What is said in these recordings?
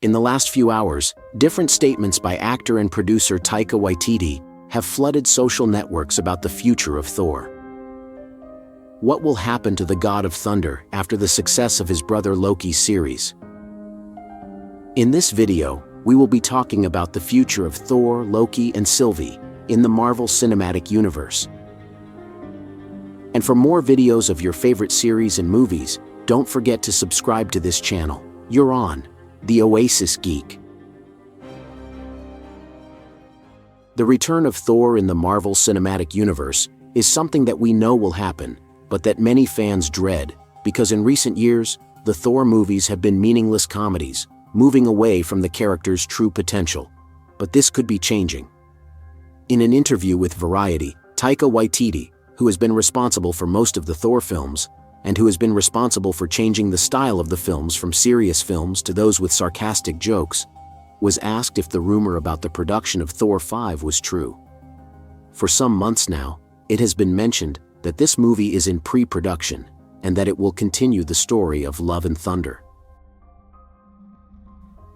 In the last few hours, different statements by actor and producer Taika Waititi have flooded social networks about the future of Thor. What will happen to the God of Thunder after the success of his brother Loki's series? In this video, we will be talking about the future of Thor, Loki, and Sylvie in the Marvel Cinematic Universe. And for more videos of your favorite series and movies, don't forget to subscribe to this channel. You're on The Oasis Geek. The return of Thor in the Marvel Cinematic Universe is something that we know will happen, but that many fans dread, because in recent years, the Thor movies have been meaningless comedies, moving away from the character's true potential. But this could be changing. In an interview with Variety, Taika Waititi, who has been responsible for most of the Thor films, and who has been responsible for changing the style of the films from serious films to those with sarcastic jokes, was asked if the rumor about the production of Thor 5 was true. For some months now, it has been mentioned that this movie is in pre-production, and that it will continue the story of Love and Thunder.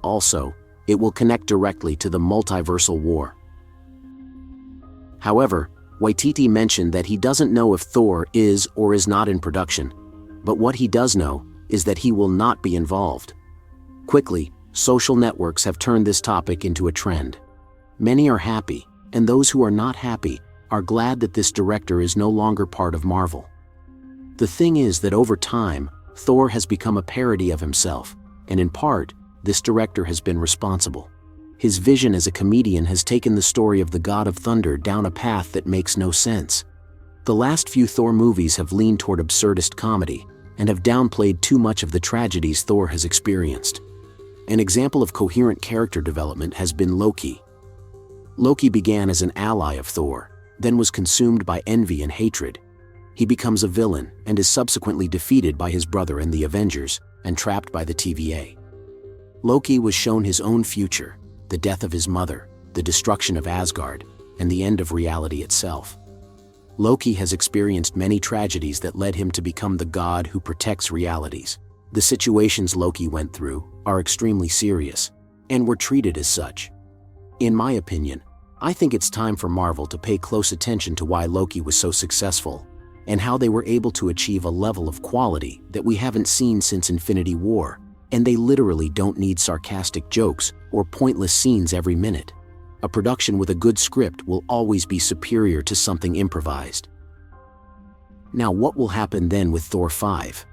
Also, it will connect directly to the multiversal war. However, Waititi mentioned that he doesn't know if Thor is or is not in production, but what he does know is that he will not be involved. Quickly, social networks have turned this topic into a trend. Many are happy, and those who are not happy are glad that this director is no longer part of Marvel. The thing is that over time, Thor has become a parody of himself, and in part, this director has been responsible. His vision as a comedian has taken the story of the God of Thunder down a path that makes no sense. The last few Thor movies have leaned toward absurdist comedy, and have downplayed too much of the tragedies Thor has experienced. An example of coherent character development has been Loki. Loki began as an ally of Thor, then was consumed by envy and hatred. He becomes a villain and is subsequently defeated by his brother and the Avengers, and trapped by the TVA. Loki was shown his own future, the death of his mother, the destruction of Asgard, and the end of reality itself. Loki has experienced many tragedies that led him to become the god who protects realities. The situations Loki went through are extremely serious, and were treated as such. In my opinion, I think it's time for Marvel to pay close attention to why Loki was so successful, and how they were able to achieve a level of quality that we haven't seen since Infinity War, and they literally don't need sarcastic jokes or pointless scenes every minute. A production with a good script will always be superior to something improvised. Now, what will happen then with Thor 5?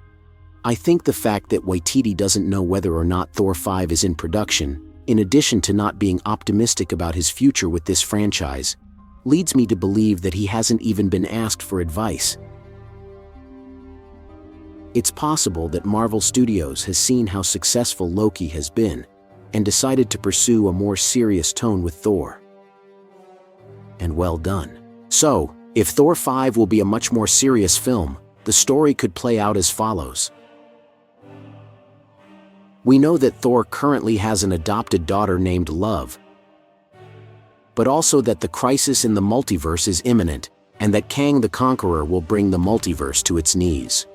I think the fact that Waititi doesn't know whether or not Thor 5 is in production, in addition to not being optimistic about his future with this franchise, leads me to believe that he hasn't even been asked for advice. It's possible that Marvel Studios has seen how successful Loki has been, and decided to pursue a more serious tone with Thor. And well done. So, if Thor 5 will be a much more serious film, the story could play out as follows. We know that Thor currently has an adopted daughter named Love, but also that the crisis in the multiverse is imminent, and that Kang the Conqueror will bring the multiverse to its knees.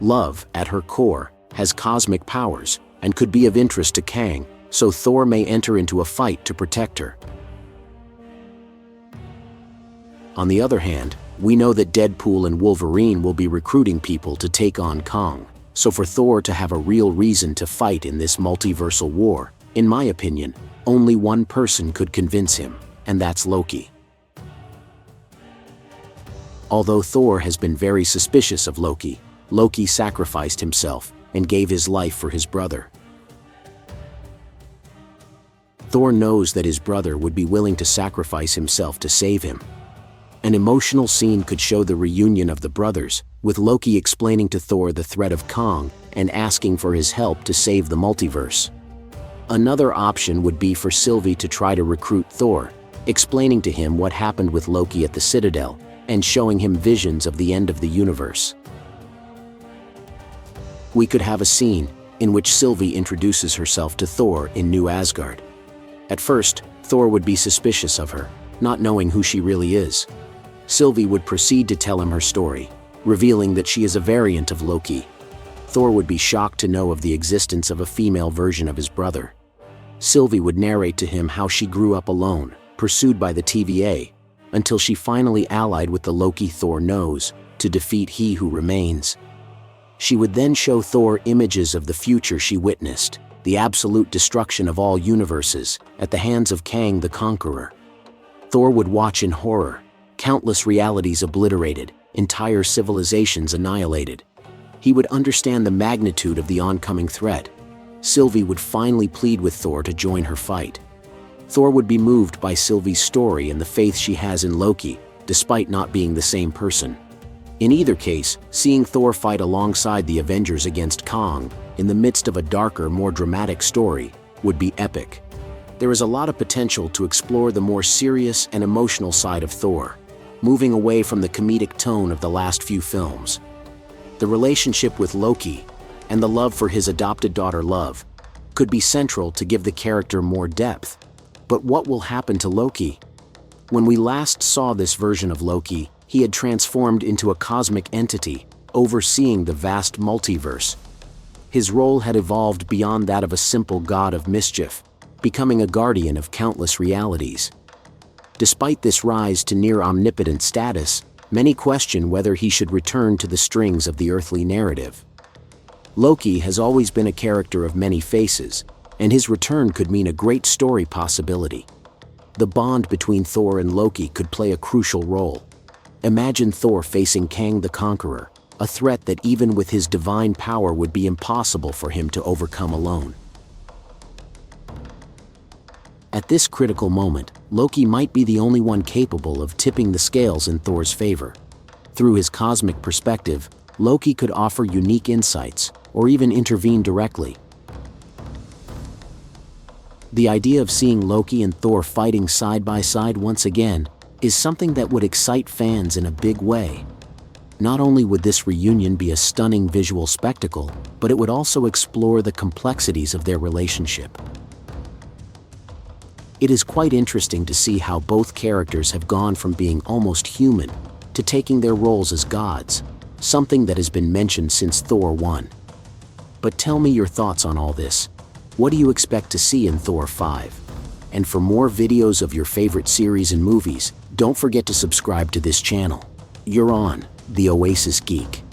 Love, at her core, has cosmic powers, and could be of interest to Kang, so Thor may enter into a fight to protect her. On the other hand, we know that Deadpool and Wolverine will be recruiting people to take on Kang, so for Thor to have a real reason to fight in this multiversal war, in my opinion, only one person could convince him, and that's Loki. Although Thor has been very suspicious of Loki, Loki sacrificed himself and gave his life for his brother. Thor knows that his brother would be willing to sacrifice himself to save him. An emotional scene could show the reunion of the brothers, with Loki explaining to Thor the threat of Kang and asking for his help to save the multiverse. Another option would be for Sylvie to try to recruit Thor, explaining to him what happened with Loki at the Citadel, and showing him visions of the end of the universe. We could have a scene in which Sylvie introduces herself to Thor in New Asgard. At first, Thor would be suspicious of her, not knowing who she really is. Sylvie would proceed to tell him her story, revealing that she is a variant of Loki. Thor would be shocked to know of the existence of a female version of his brother. Sylvie would narrate to him how she grew up alone, pursued by the TVA, until she finally allied with the Loki Thor knows to defeat He Who Remains. She would then show Thor images of the future she witnessed, the absolute destruction of all universes at the hands of Kang the Conqueror. Thor would watch in horror, countless realities obliterated, entire civilizations annihilated. He would understand the magnitude of the oncoming threat. Sylvie would finally plead with Thor to join her fight. Thor would be moved by Sylvie's story and the faith she has in Loki, despite not being the same person. In either case, seeing Thor fight alongside the Avengers against Kang, in the midst of a darker, more dramatic story, would be epic. There is a lot of potential to explore the more serious and emotional side of Thor, moving away from the comedic tone of the last few films. The relationship with Loki, and the love for his adopted daughter Love, could be central to give the character more depth. But what will happen to Loki? When we last saw this version of Loki, he had transformed into a cosmic entity, overseeing the vast multiverse. His role had evolved beyond that of a simple god of mischief, becoming a guardian of countless realities. Despite this rise to near omnipotent status, many question whether he should return to the strings of the earthly narrative. Loki has always been a character of many faces, and his return could mean a great story possibility. The bond between Thor and Loki could play a crucial role. Imagine Thor facing Kang the Conqueror, a threat that even with his divine power would be impossible for him to overcome alone. At this critical moment, Loki might be the only one capable of tipping the scales in Thor's favor. Through his cosmic perspective, Loki could offer unique insights, or even intervene directly. The idea of seeing Loki and Thor fighting side by side once again is something that would excite fans in a big way. Not only would this reunion be a stunning visual spectacle, but it would also explore the complexities of their relationship. It is quite interesting to see how both characters have gone from being almost human to taking their roles as gods, something that has been mentioned since Thor 1. But tell me your thoughts on all this. What do you expect to see in Thor 5? And for more videos of your favorite series and movies, don't forget to subscribe to this channel. You're on The Oasis Geek.